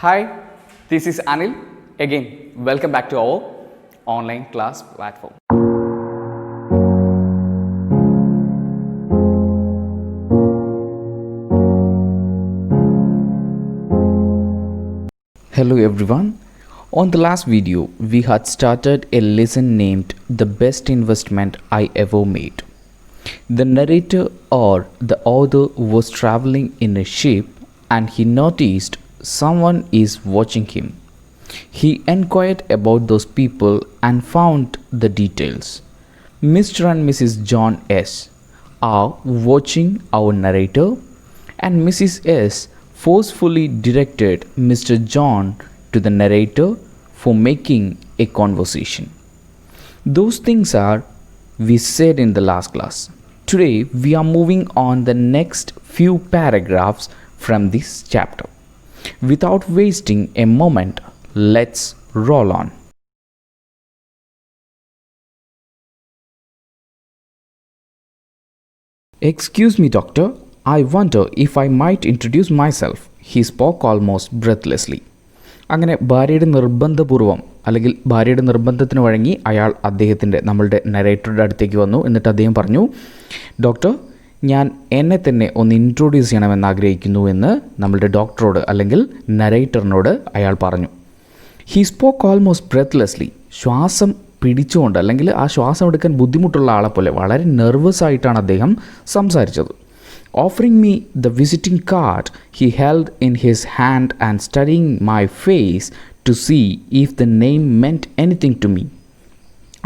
Hi, this is Anil. Again, welcome back to our online class platform. Hello everyone. On the last video, we had started a lesson named The Best Investment I Ever Made. The narrator or the author was traveling in a ship and he noticed someone is watching him. He inquired about those people and found the details. Mr. and Mrs. John S. are watching our narrator, and Mrs. S. forcefully directed Mr. John to the narrator for making a conversation. Those things are we said in the last class. Today we are moving on the next few paragraphs from this chapter. Without wasting a moment, let's roll on. Excuse me, doctor. I wonder if I might introduce myself. He spoke almost breathlessly. അങ്ങനെ ഭാര്യയുടെ നിർബന്ധപൂർവം അല്ലെങ്കിൽ ഭാര്യയുടെ നിർബന്ധത്തിന് വഴങ്ങി അയാൾ നമ്മളുടെ നരേറ്ററുടെ അടുത്തേക്ക് വന്നു. എന്നിട്ട് അദ്ദേഹം പറഞ്ഞു, ഡോക്ടർ, ഞാൻ എന്നെ തന്നെ ഒന്ന് ഇൻട്രൊഡ്യൂസ് ചെയ്യണമെന്ന് ആഗ്രഹിക്കുന്നു എന്ന് നമ്മളുടെ ഡോക്ടറോട് അല്ലെങ്കിൽ നരേറ്ററിനോട് അയാൾ പറഞ്ഞു. ഹി സ്പോക്ക് ഓൾമോസ്റ്റ് ബ്രെത്ത്ലെസ്ലി, ശ്വാസം പിടിച്ചുകൊണ്ട് അല്ലെങ്കിൽ ആ ശ്വാസം എടുക്കാൻ ബുദ്ധിമുട്ടുള്ള ആളെപ്പോലെ വളരെ നെർവസ് ആയിട്ടാണ് അദ്ദേഹം സംസാരിച്ചത്. Offering me the visiting card he held in his hand and studying my face to see if the name meant anything to me.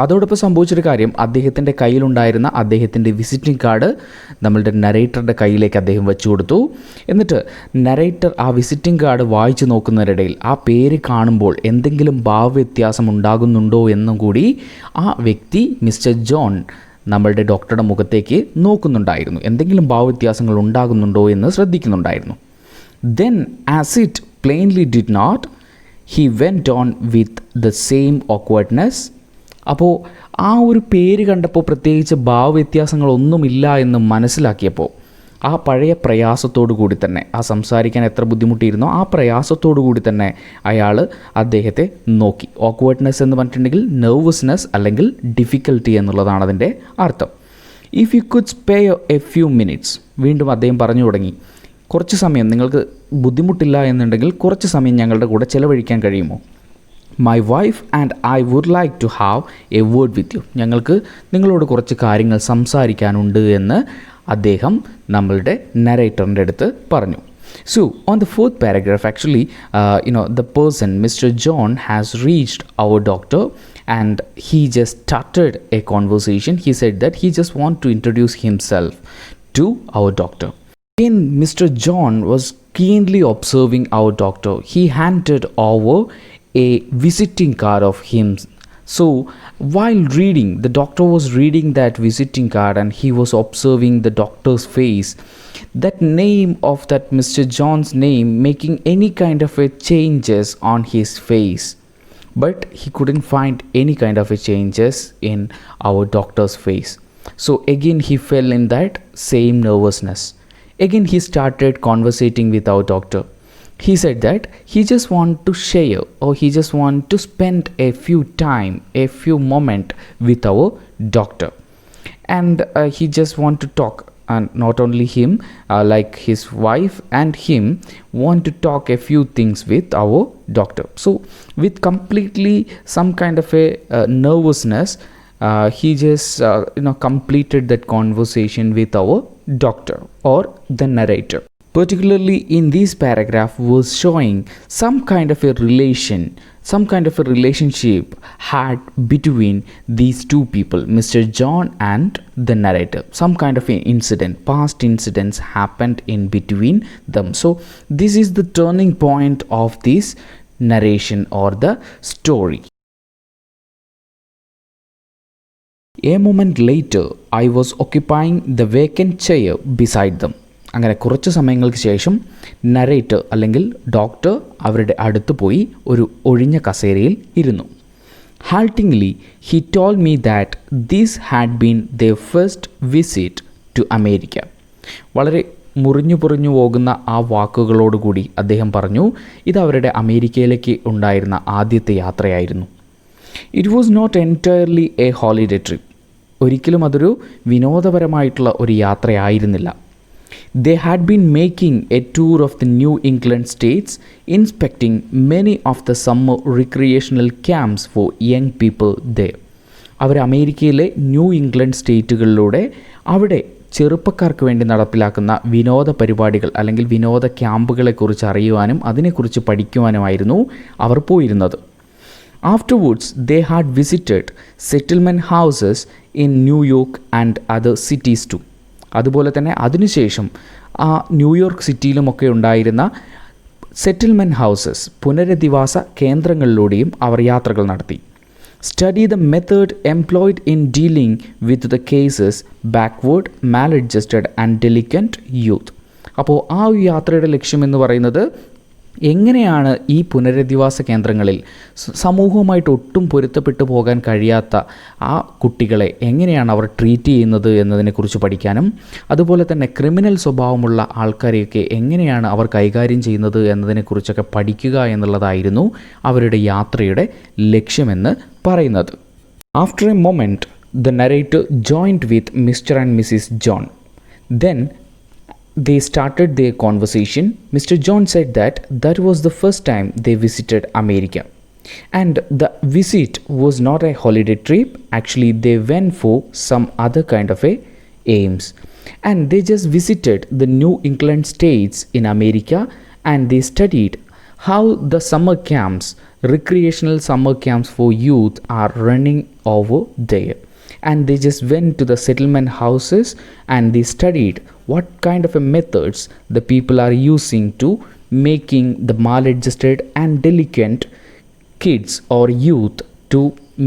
അതോടൊപ്പം സംഭവിച്ചൊരു കാര്യം, അദ്ദേഹത്തിൻ്റെ കയ്യിലുണ്ടായിരുന്ന അദ്ദേഹത്തിൻ്റെ വിസിറ്റിംഗ് കാർഡ് നമ്മളുടെ നരേറ്ററുടെ കയ്യിലേക്ക് അദ്ദേഹം വെച്ചു കൊടുത്തു. എന്നിട്ട് നരേറ്റർ ആ വിസിറ്റിംഗ് കാർഡ് വായിച്ചു നോക്കുന്നതിനിടയിൽ ആ പേര് കാണുമ്പോൾ എന്തെങ്കിലും ഭാവവ്യത്യാസം ഉണ്ടാകുന്നുണ്ടോ എന്നും കൂടി ആ വ്യക്തി മിസ്റ്റർ ജോൺ നമ്മളുടെ ഡോക്ടറുടെ മുഖത്തേക്ക് നോക്കുന്നുണ്ടായിരുന്നു. എന്തെങ്കിലും ഭാവവ്യത്യാസങ്ങൾ ഉണ്ടാകുന്നുണ്ടോ എന്ന് ശ്രദ്ധിക്കുന്നുണ്ടായിരുന്നു. Then as it plainly did not, he went on with the same awkwardness. അപ്പോൾ ആ ഒരു പേര് കണ്ടപ്പോൾ പ്രത്യേകിച്ച് ഭാവവ്യത്യാസങ്ങളൊന്നുമില്ല എന്ന് മനസ്സിലാക്കിയപ്പോൾ ആ പഴയ പ്രയാസത്തോടു കൂടി തന്നെ, ആ സംസാരിക്കാൻ എത്ര ബുദ്ധിമുട്ടിയിരുന്നോ ആ പ്രയാസത്തോടു കൂടി തന്നെ അയാൾ അദ്ദേഹത്തെ നോക്കി. ഓക്വേർഡ്നെസ് എന്ന് പറഞ്ഞിട്ടുണ്ടെങ്കിൽ നെർവസ്നെസ് അല്ലെങ്കിൽ ഡിഫിക്കൽട്ടി എന്നുള്ളതാണ് അതിൻ്റെ അർത്ഥം. If you could spare A few minutes, വീണ്ടും അദ്ദേഹം പറഞ്ഞു തുടങ്ങി, കുറച്ച് സമയം നിങ്ങൾക്ക് ബുദ്ധിമുട്ടില്ല എന്നുണ്ടെങ്കിൽ കുറച്ച് സമയം ഞങ്ങളുടെ കൂടെ ചിലവഴിക്കാൻ കഴിയുമോ? My wife and I would like to have a word with you. ഞങ്ങൾക്ക് നിങ്ങളോട് കുറച്ച് കാര്യങ്ങൾ സംസാരിക്കാനുണ്ട് എന്ന് അദ്ദേഹം നമ്മളുടെ നരേറ്ററിൻ്റെ അടുത്ത് പറഞ്ഞു. So on the fourth paragraph, actually, the person, Mr. John, has reached our doctor and he just started a conversation. He said that he just want to introduce himself to our doctor. Again, Mr. John was keenly observing our doctor. He handed over a visiting card of him. So while reading, the doctor was reading that visiting card and he was observing the doctor's face, that name of that Mr. John's name making any kind of a changes on his face, but he couldn't find any kind of a changes in our doctor's face. So again he fell in that same nervousness. Again he started conversating with our doctor. He said that he just want to share or he just want to spend a few moment with our doctor, and he just want to talk, and not only him, like his wife and him want to talk a few things with our doctor. So with completely some kind of a nervousness, he just completed that conversation with our doctor or the narrator. Particularly in this paragraph was showing some kind of a relationship had between these two people, Mr. John and the narrator. Some kind of an incident, past incidents happened in between them. So this is the turning point of this narration or the story. A moment later, I was occupying the vacant chair beside them. അങ്ങനെ കുറച്ച് സമയങ്ങൾക്ക് ശേഷം narrator അല്ലെങ്കിൽ doctor അവരുടെ അടുത്ത് പോയി ഒരു ഒഴിഞ്ഞ കസേരയിൽ ഇരുന്നു. Haltingly he told me that this had been their first visit to America. വളരെ മുറിഞ്ഞു പോകുന്ന ആ വാക്കുകളോടുകൂടി അദ്ദേഹം പറഞ്ഞു ഇത് അവരുടെ അമേരിക്കയിലേക്ക് ഉണ്ടായിരുന്ന ആദ്യത്തെ യാത്രയായിരുന്നു. It was not entirely a holiday trip. ഒരിക്കലും അതൊരു വിനോദപരമായിട്ടുള്ള ഒരു യാത്രയായിരുന്നില്ല. They had been making a tour of the New England states, inspecting many of the summer recreational camps for young people there. അവർ അമേരിക്കയിലെ ന്യൂ ഇംഗ്ലണ്ട് സ്റ്റേറ്റുകളിലൂടെ അവിടെ ചെറുപ്പക്കാർക്ക് വേണ്ടി നടപ്പിലാക്കുന്ന വിനോദ പരിപാടികൾ അല്ലെങ്കിൽ വിനോദ ക്യാമ്പുകളെക്കുറിച്ച് അറിയുവാനും അതിനെക്കുറിച്ച് പഠിക്കുവാനുമായിരുന്നു അവർ പോയിരുന്നത്. Afterwards, they had visited settlement houses in New York and other cities too. അതുപോലെ തന്നെ അതിനുശേഷം ആ ന്യൂയോർക്ക് സിറ്റിയിലുമൊക്കെ ഉണ്ടായിരുന്ന സെറ്റിൽമെൻറ്റ് ഹൗസസ് പുനരധിവാസ കേന്ദ്രങ്ങളിലൂടെയും അവർ യാത്രകൾ നടത്തി. Study the method employed in dealing with the cases backward maladjusted and delinquent youth. അപ്പോൾ ആ ഒരു യാത്രയുടെ ലക്ഷ്യമെന്ന് പറയുന്നത് എങ്ങനെയാണ് ഈ പുനരധിവാസ കേന്ദ്രങ്ങളിൽ സമൂഹവുമായിട്ട് ഒട്ടും പൊരുത്തപ്പെട്ടു പോകാൻ കഴിയാത്ത ആ കുട്ടികളെ എങ്ങനെയാണ് അവർ ട്രീറ്റ് ചെയ്യുന്നത് എന്നതിനെക്കുറിച്ച് പഠിക്കാനും അതുപോലെ തന്നെ ക്രിമിനൽ സ്വഭാവമുള്ള ആൾക്കാരെയൊക്കെ എങ്ങനെയാണ് അവർ കൈകാര്യം ചെയ്യുന്നത് എന്നതിനെക്കുറിച്ചൊക്കെ പഠിക്കുക എന്നുള്ളതായിരുന്നു അവരുടെ യാത്രയുടെ ലക്ഷ്യമെന്ന് പറയുന്നത്. After A moment the narrator joined with mister and Mrs John. Then they started their conversation. Mr. John said that was the first time they visited America. And the visit was not a holiday trip. Actually, they went for some other kind of a aims. And they just visited the New England states in America and they studied how the summer camps, recreational summer camps for youth are running over there. And they just went to the settlement houses and they studied what kind of a methods the people are using to making the maladjusted and delinquent kids or youth to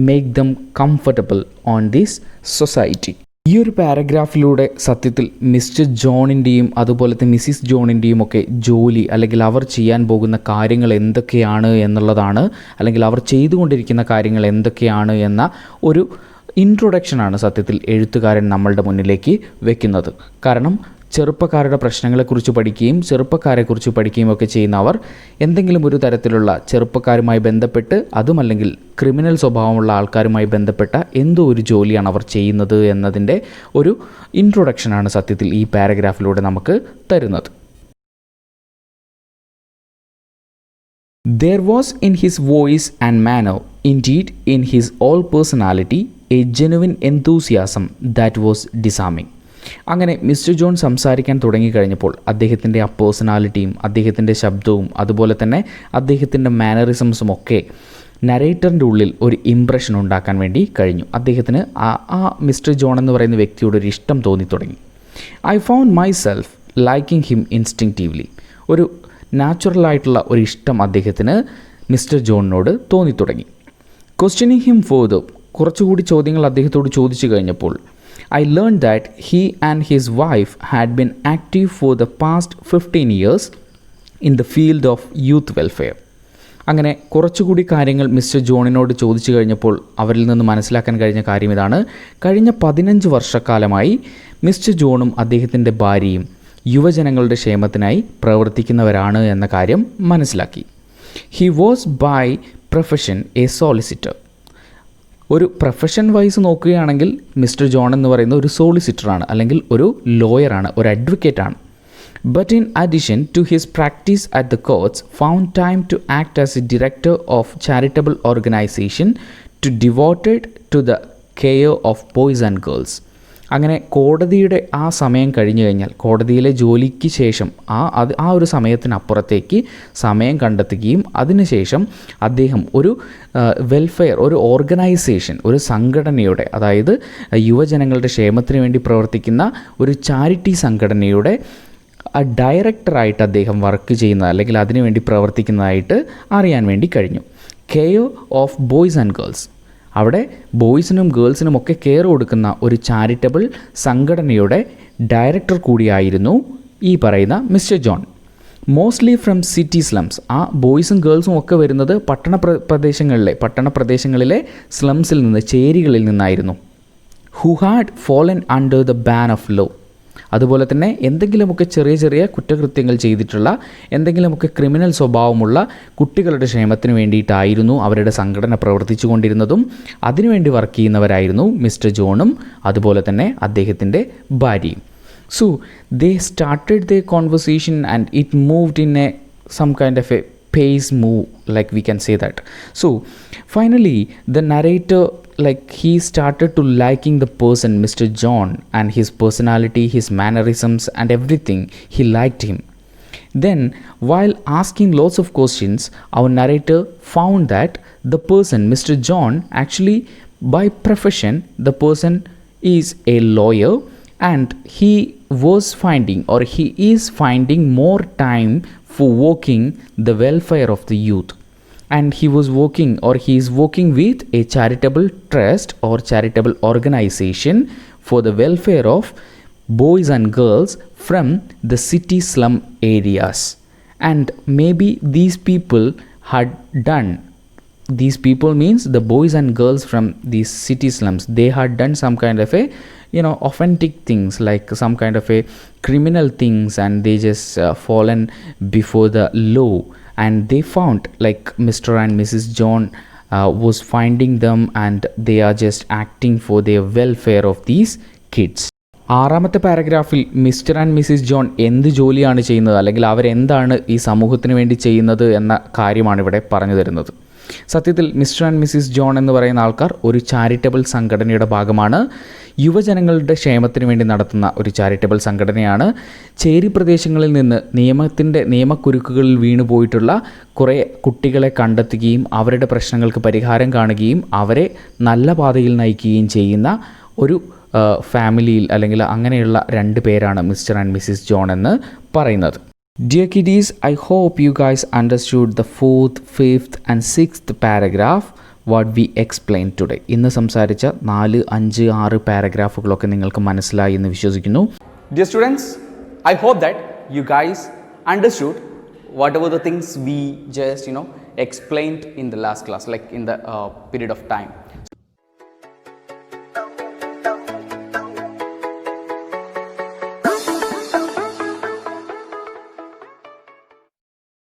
make them comfortable on this society. ഈ ഒരു പാരഗ്രാഫിലൂടെ സത്യത്തിൽ mister ജോണിൻ്റെയും അതുപോലത്തെ Mrs ജോണിൻ്റെയും ഒക്കെ ജോലി അല്ലെങ്കിൽ അവർ ചെയ്യാൻ പോകുന്ന കാര്യങ്ങൾ എന്തൊക്കെയാണ് എന്നുള്ളതാണ്, അല്ലെങ്കിൽ അവർ ചെയ്തുകൊണ്ടിരിക്കുന്ന കാര്യങ്ങൾ എന്തൊക്കെയാണ് എന്ന ഒരു ഇൻട്രൊഡക്ഷനാണ് സത്യത്തിൽ എഴുത്തുകാരൻ നമ്മളുടെ മുന്നിലേക്ക് വെക്കുന്നത്. കാരണം ചെറുപ്പക്കാരുടെ പ്രശ്നങ്ങളെക്കുറിച്ച് പഠിക്കുകയും ചെറുപ്പക്കാരെക്കുറിച്ച് പഠിക്കുകയും ഒക്കെ ചെയ്യുന്നവർ എന്തെങ്കിലും ഒരു തരത്തിലുള്ള ചെറുപ്പക്കാരുമായി ബന്ധപ്പെട്ട് അതുമല്ലെങ്കിൽ ക്രിമിനൽ സ്വഭാവമുള്ള ആൾക്കാരുമായി ബന്ധപ്പെട്ട എന്തോ ഒരു ജോലിയാണ് അവർ ചെയ്യുന്നത് എന്നതിൻ്റെ ഒരു ഇൻട്രൊഡക്ഷനാണ് സത്യത്തിൽ ഈ പാരഗ്രാഫിലൂടെ നമുക്ക് തരുന്നത്. There was in his voice and manner, indeed in his whole personality, a genuine enthusiasm that was disarming. അങ്ങനെ മിസ്റ്റർ ജോൺ സംസാരിക്കാൻ തുടങ്ങിക്കഴിഞ്ഞപ്പോൾ അദ്ദേഹത്തിൻ്റെ ആ പേഴ്സണാലിറ്റിയും അദ്ദേഹത്തിൻ്റെ ശബ്ദവും അതുപോലെ തന്നെ അദ്ദേഹത്തിൻ്റെ മാനറിസംസും ഒക്കെ നരേറ്ററിൻ്റെ ഉള്ളിൽ ഒരു ഇംപ്രഷൻ ഉണ്ടാക്കാൻ വേണ്ടി കഴിഞ്ഞു. അദ്ദേഹത്തിന് ആ മിസ്റ്റർ ജോൺ എന്ന് പറയുന്ന വ്യക്തിയോട് ഒരു ഇഷ്ടം തോന്നി തുടങ്ങി. I found myself liking him instinctively. ഒരു നാച്ചുറലായിട്ടുള്ള ഒരു ഇഷ്ടം അദ്ദേഹത്തിന് മിസ്റ്റർ ജോണിനോട് തോന്നി തുടങ്ങി. ക്വസ്റ്റ്യനിങ് ഹിം ഫോർദർ, കുറച്ചുകൂടി ചോദ്യങ്ങൾ അദ്ദേഹത്തോട് ചോദിച്ചു കഴിഞ്ഞപ്പോൾ I learned that he and his wife had been active for the past 15 years in the field of youth welfare. അങ്ങനെ കുറച്ചുകൂടി കാര്യങ്ങൾ മിസ്റ്റർ ജോണിനോട് ചോദിച്ചു കഴിഞ്ഞപ്പോൾ അവരിൽ നിന്ന് മനസ്സിലാക്കാൻ കഴിഞ്ഞ കാര്യം ഇതാണ്. കഴിഞ്ഞ 15 വർഷക്കാലമായി മിസ്റ്റർ ജോണും അദ്ദേഹത്തിൻ്റെ ഭാര്യയും യുവജനങ്ങളുടെ ക്ഷേമത്തിനായി പ്രവർത്തിക്കുന്നവരാണ് എന്ന കാര്യം മനസ്സിലാക്കി. He was by profession a solicitor. ഒരു പ്രൊഫഷൻ വൈസ് നോക്കുകയാണെങ്കിൽ മിസ്റ്റർ ജോൺ എന്ന് പറയുന്ന ഒരു സോളിസിറ്ററാണ്, അല്ലെങ്കിൽ ഒരു ലോയറാണ്, ഒരു അഡ്വക്കേറ്റാണ്. But in addition to his practice at the courts found time to act as a director of charitable organisation to devoted to the care of boys and girls. അങ്ങനെ കോടതിയുടെ ആ സമയം കഴിഞ്ഞു കഴിഞ്ഞാൽ, കോടതിയിലെ ജോലിക്ക് ശേഷം ആ ഒരു സമയത്തിനപ്പുറത്തേക്ക് സമയം കണ്ടെത്തുകയും അതിനുശേഷം അദ്ദേഹം ഒരു വെൽഫെയർ, ഒരു ഓർഗനൈസേഷൻ, ഒരു സംഘടനയുടെ, അതായത് യുവജനങ്ങളുടെ ക്ഷേമത്തിന് വേണ്ടി പ്രവർത്തിക്കുന്ന ഒരു ചാരിറ്റി സംഘടനയുടെ ഡയറക്ടറായിട്ട് അദ്ദേഹം വർക്ക് ചെയ്യുന്നത് അല്ലെങ്കിൽ അതിനുവേണ്ടി പ്രവർത്തിക്കുന്നതായിട്ട് അറിയാൻ വേണ്ടി കഴിഞ്ഞു. Care of boys and girls, അവിടെ ബോയ്സിനും ഗേൾസിനും ഒക്കെ കെയർ കൊടുക്കുന്ന ഒരു ചാരിറ്റബിൾ സംഘടനയുടെ ഡയറക്ടർ കൂടിയായിരുന്നു ഈ പറയുന്ന mister John. Mostly from city slums, ആ ബോയ്സും ഗേൾസും ഒക്കെ വരുന്നത് പട്ടണ പ്രദേശങ്ങളിലെ സ്ലംസിൽ നിന്ന്, ചേരികളിൽ നിന്നായിരുന്നു. Who had fallen under the ban of law, അതുപോലെ തന്നെ എന്തെങ്കിലുമൊക്കെ ചെറിയ ചെറിയ കുറ്റകൃത്യങ്ങൾ ചെയ്തിട്ടുള്ള എന്തെങ്കിലുമൊക്കെ ക്രിമിനൽ സ്വഭാവമുള്ള കുട്ടികളുടെ ക്ഷേമത്തിന് വേണ്ടിയിട്ടായിരുന്നു അവരുടെ സംഘടന പ്രവർത്തിച്ചു കൊണ്ടിരുന്നതും. അതിനുവേണ്ടി വർക്ക് ചെയ്യുന്നവരായിരുന്നു മിസ്റ്റർ ജോണും അതുപോലെ തന്നെ അദ്ദേഹത്തിൻ്റെ ഭാര്യയും. So they started their conversation and it moved in some kind of a pace move, like we can say that. So finally the narrator, like, he started to liking the person Mr. John and his personality, his mannerisms and everything. He liked him. Then while asking lots of questions, our narrator found that the person Mr. John, actually by profession the person is a lawyer, and he was finding, or he is finding, more time for working the welfare of the youth. And he was working, or he is working with a charitable trust or charitable organization for the welfare of boys and girls from the city slum areas. And maybe these people means the boys and girls from these city slums, they had done some kind of a authentic things, like some kind of a criminal things, and they just fallen before the law, and they found, like, Mr. and Mrs. John was finding them, and they are just acting for their welfare of these kids. ആറാമത്തെ പാരഗ്രാഫിൽ mister and Mrs John എന്ത് ജോലിയാണ് ചെയ്യുന്നത്, അല്ലെങ്കിൽ അവരെന്താണ് ഈ സമൂഹത്തിന് വേണ്ടി ചെയ്യുന്നത് എന്ന കാര്യമാണ് ഇവിടെ പറഞ്ഞു തരുന്നത്. സത്യത്തിൽ മിസ്റ്റർ ആൻഡ് മിസ്സിസ് ജോൺ എന്ന് പറയുന്ന ആൾക്കാർ ഒരു ചാരിറ്റബിൾ സംഘടനയുടെ ഭാഗമാണ്. യുവജനങ്ങളുടെ ക്ഷേമത്തിന് വേണ്ടി നടത്തുന്ന ഒരു ചാരിറ്റബിൾ സംഘടനയാണ്. ചേരി പ്രദേശങ്ങളിൽ നിന്ന് നിയമക്കുരുക്കുകളിൽ വീണു പോയിട്ടുള്ള കുറേ കുട്ടികളെ കണ്ടെത്തുകയും അവരുടെ പ്രശ്നങ്ങൾക്ക് പരിഹാരം കാണുകയും അവരെ നല്ല പാതയിൽ നയിക്കുകയും ചെയ്യുന്ന ഒരു ഫാമിലിയിൽ, അല്ലെങ്കിൽ അങ്ങനെയുള്ള 2 പേരാണ് മിസ്റ്റർ ആൻഡ് മിസ്സിസ് ജോൺ എന്ന് പറയുന്നത്. Dear kiddies, I hope you guys understood the 4th, 5th and 6th paragraph what we explained today. ഇന്ന് സംസാരിച്ച 4, 5, 6 പാരഗ്രാഫുകളൊക്കെ നിങ്ങൾക്ക് മനസ്സിലായി എന്ന് വിശ്വസിക്കുന്നു. Dear students, I hope that you guys understood whatever the things we just explained in the last class, like in the period of time.